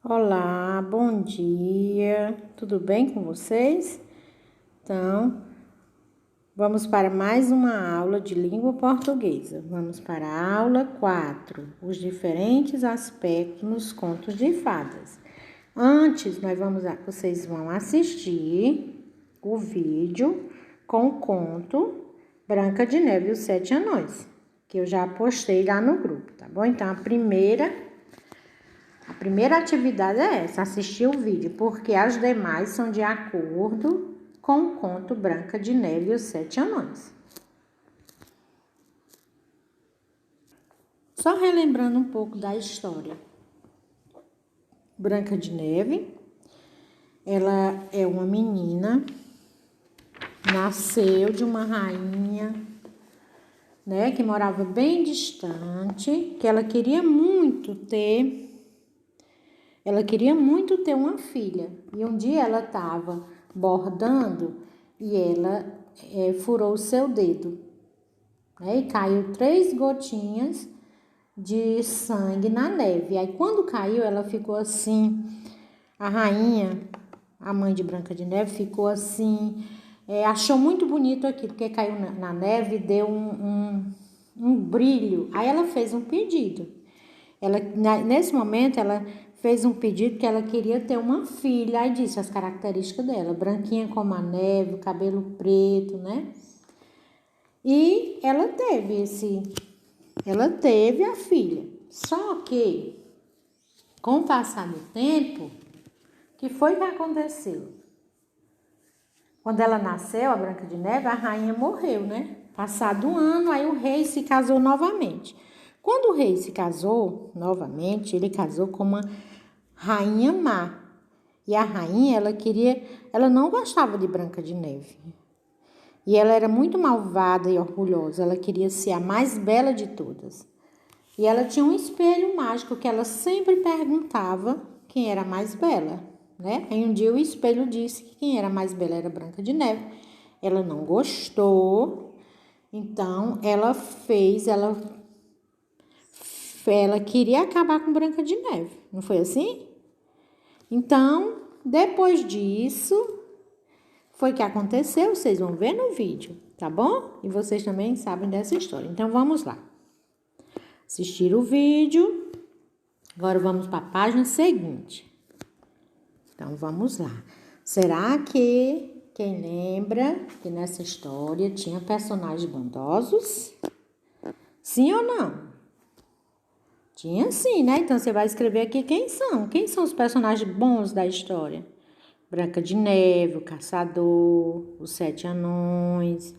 Olá, bom dia, tudo bem com vocês? Então, vamos para mais uma aula de língua portuguesa. Vamos para a aula 4, os diferentes aspectos nos contos de fadas. Antes, vocês vão assistir o vídeo com o conto Branca de Neve e os Sete Anões, que eu já postei lá no grupo, tá bom? Então, a primeira atividade é essa, assistir o vídeo, porque as demais são de acordo com o conto Branca de Neve e os Sete Anões. Só relembrando um pouco da história. Branca de Neve, ela é uma menina, nasceu de uma rainha, né, que morava bem distante, que ela queria muito ter uma filha. E um dia ela estava bordando e ela furou o seu dedo, né? E caiu 3 gotinhas de sangue na neve. Aí quando caiu, ela ficou assim, a rainha, a mãe de Branca de Neve, ficou assim, achou muito bonito aquilo, porque caiu na neve e deu um brilho. Aí ela fez um pedido. Nesse momento, ela fez um pedido que ela queria ter uma filha. Aí disse as características dela, branquinha como a neve, cabelo preto, né? E ela teve a filha. Só que, com o passar do tempo, o que foi que aconteceu? Quando ela nasceu, a Branca de Neve, a rainha morreu, né? Passado um ano, aí o rei se casou novamente. Quando o rei se casou novamente, ele casou com uma rainha má. E a rainha, ela não gostava de Branca de Neve. E ela era muito malvada e orgulhosa, ela queria ser a mais bela de todas. E ela tinha um espelho mágico que ela sempre perguntava quem era a mais bela, né? Aí um dia o espelho disse que quem era a mais bela era Branca de Neve. Ela não gostou, então ela queria acabar com Branca de Neve, não foi assim? Então, depois disso, foi que aconteceu, vocês vão ver no vídeo, tá bom? E vocês também sabem dessa história. Então, vamos lá. Assistir o vídeo. Agora, vamos para a página seguinte. Então, vamos lá. Será que quem lembra que nessa história tinha personagens bondosos? Sim ou não? Tinha sim, né? Então, você vai escrever aqui quem são. Quem são os personagens bons da história? Branca de Neve, o Caçador, os Sete Anões.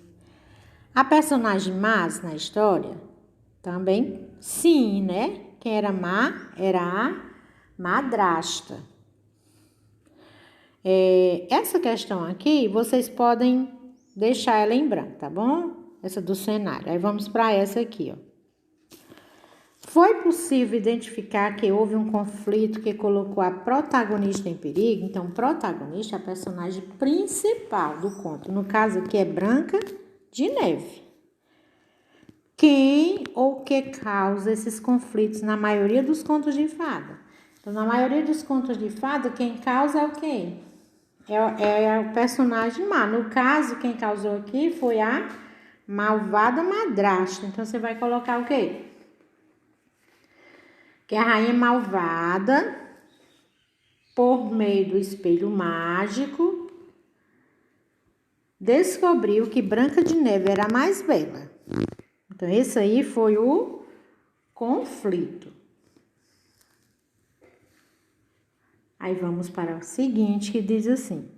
A personagem más na história? Também sim, né? Quem era má era a madrasta. Essa questão aqui, vocês podem deixar ela em branco, tá bom? Essa do cenário. Aí vamos para essa aqui, ó. Foi possível identificar que houve um conflito que colocou a protagonista em perigo? Então, protagonista é a personagem principal do conto. No caso aqui é Branca de Neve. Quem ou que causa esses conflitos na maioria dos contos de fada? Então, na maioria dos contos de fada, quem causa é o quê? É o personagem má. No caso, quem causou aqui foi a malvada madrasta. Então, você vai colocar o quê? Que a rainha malvada, por meio do espelho mágico, descobriu que Branca de Neve era a mais bela. Então, esse aí foi o conflito. Aí vamos para o seguinte, que diz assim: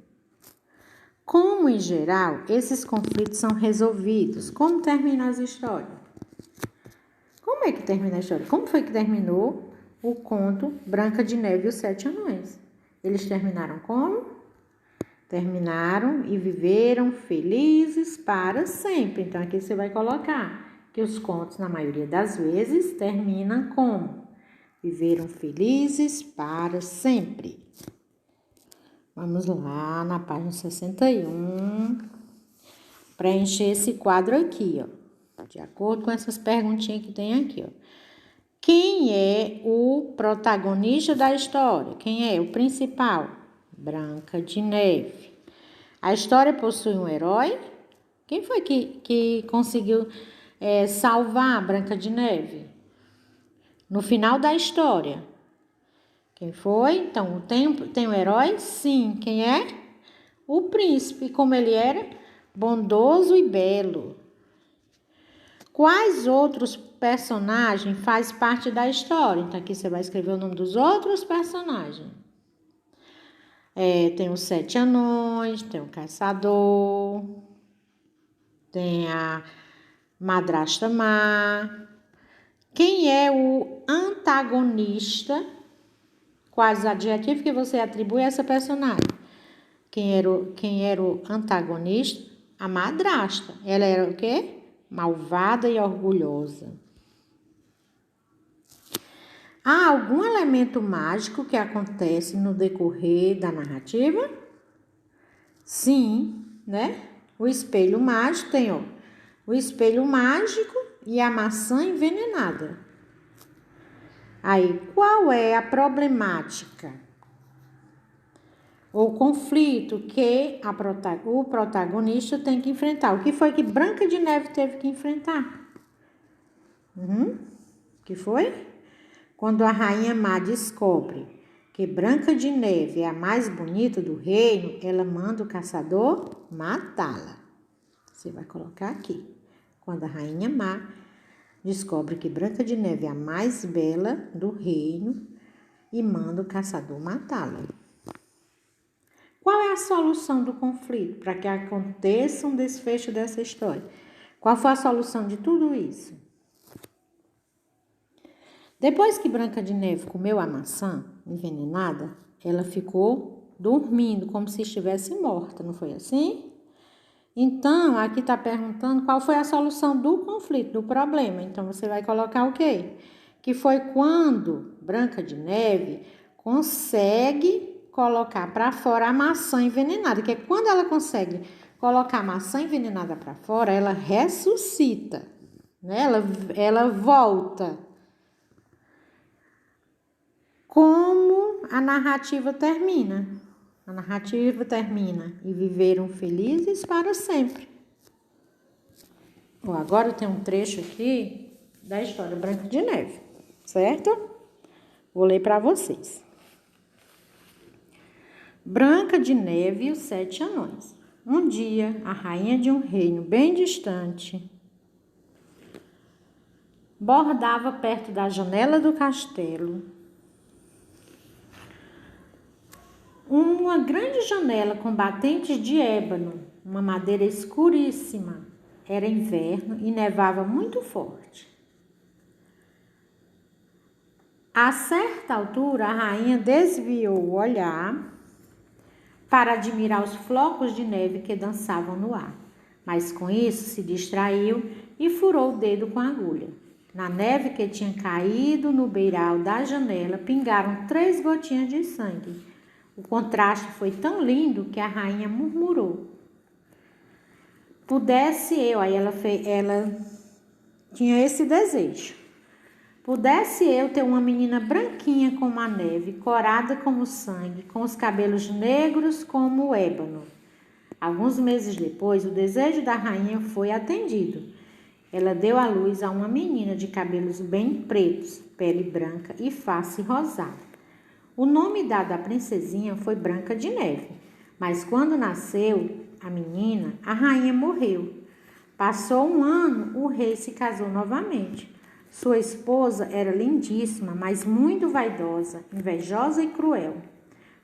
como, em geral, esses conflitos são resolvidos? Como termina as histórias? Como é que termina a história? Como foi que terminou o conto Branca de Neve e os Sete Anões? Eles terminaram como? Terminaram e viveram felizes para sempre. Então, aqui você vai colocar que os contos, na maioria das vezes, terminam como? Viveram felizes para sempre. Vamos lá na página 61. Preencher esse quadro aqui, ó. De acordo com essas perguntinhas que tem aqui, ó. Quem é o protagonista da história? Quem é o principal? Branca de Neve. A história possui um herói? Quem foi que conseguiu salvar a Branca de Neve? No final da história. Quem foi? Então, tem um herói? Sim. Quem é? O príncipe. Como ele era? Bondoso e belo. Quais outros personagens fazem parte da história? Então, aqui você vai escrever o nome dos outros personagens. Tem os 7 anões, tem o caçador, tem a madrasta má. Quem é o antagonista? Quais adjetivos que você atribui a essa personagem? Quem era o antagonista? A madrasta. Ela era o quê? Malvada e orgulhosa. Há algum elemento mágico que acontece no decorrer da narrativa? Sim, né? O espelho mágico tem, o espelho mágico e a maçã envenenada. Aí, qual é a problemática ou conflito que o protagonista tem que enfrentar? O que foi que Branca de Neve teve que enfrentar? O que foi? Quando a rainha má descobre que Branca de Neve é a mais bonita do reino, ela manda o caçador matá-la. Você vai colocar aqui. Quando a rainha má descobre que Branca de Neve é a mais bela do reino e manda o caçador matá-la. Qual é a solução do conflito para que aconteça um desfecho dessa história? Qual foi a solução de tudo isso? Depois que Branca de Neve comeu a maçã envenenada, ela ficou dormindo como se estivesse morta, não foi assim? Então, aqui está perguntando qual foi a solução do conflito, do problema. Então, você vai colocar o quê? Que foi quando Branca de Neve consegue colocar para fora a maçã envenenada, que é quando ela consegue colocar a maçã envenenada para fora, ela ressuscita, né? Ela volta. Como a narrativa termina? A narrativa termina e viveram felizes para sempre. Agora tem um trecho aqui da história Branca de Neve, certo? Vou ler para vocês. Branca de Neve e os 7 anões. Um dia, a rainha de um reino bem distante bordava perto da janela do castelo uma grande janela com batentes de ébano, uma madeira escuríssima. Era inverno e nevava muito forte. A certa altura, a rainha desviou o olhar para admirar os flocos de neve que dançavam no ar. Mas com isso se distraiu e furou o dedo com a agulha. Na neve que tinha caído no beiral da janela, pingaram 3 gotinhas de sangue. O contraste foi tão lindo que a rainha murmurou: pudesse eu, aí ela tinha esse desejo. Pudesse eu ter uma menina branquinha como a neve, corada como o sangue, com os cabelos negros como o ébano. Alguns meses depois, o desejo da rainha foi atendido. Ela deu à luz a uma menina de cabelos bem pretos, pele branca e face rosada. O nome dado à princesinha foi Branca de Neve, mas quando nasceu a menina, a rainha morreu. Passou um ano, o rei se casou novamente. Sua esposa era lindíssima, mas muito vaidosa, invejosa e cruel.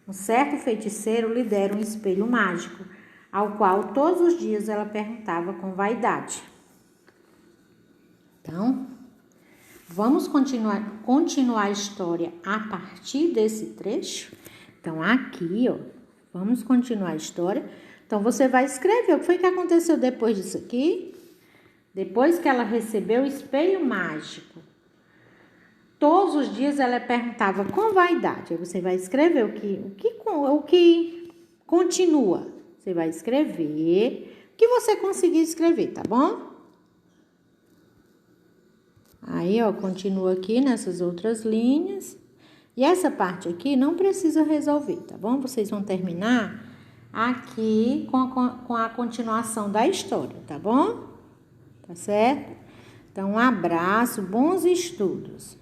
Um certo feiticeiro lhe dera um espelho mágico, ao qual todos os dias ela perguntava com vaidade. Então, vamos continuar a história a partir desse trecho? Então, aqui, vamos continuar a história. Então, você vai escrever o que foi que aconteceu depois disso aqui. Depois que ela recebeu o espelho mágico, todos os dias ela perguntava com vaidade. Aí você vai escrever o que continua. Você vai escrever o que você conseguir escrever, tá bom? Aí, ó, continua aqui nessas outras linhas. E essa parte aqui não precisa resolver, tá bom? Vocês vão terminar aqui com a continuação da história, tá bom? Tá certo? Então, um abraço, bons estudos.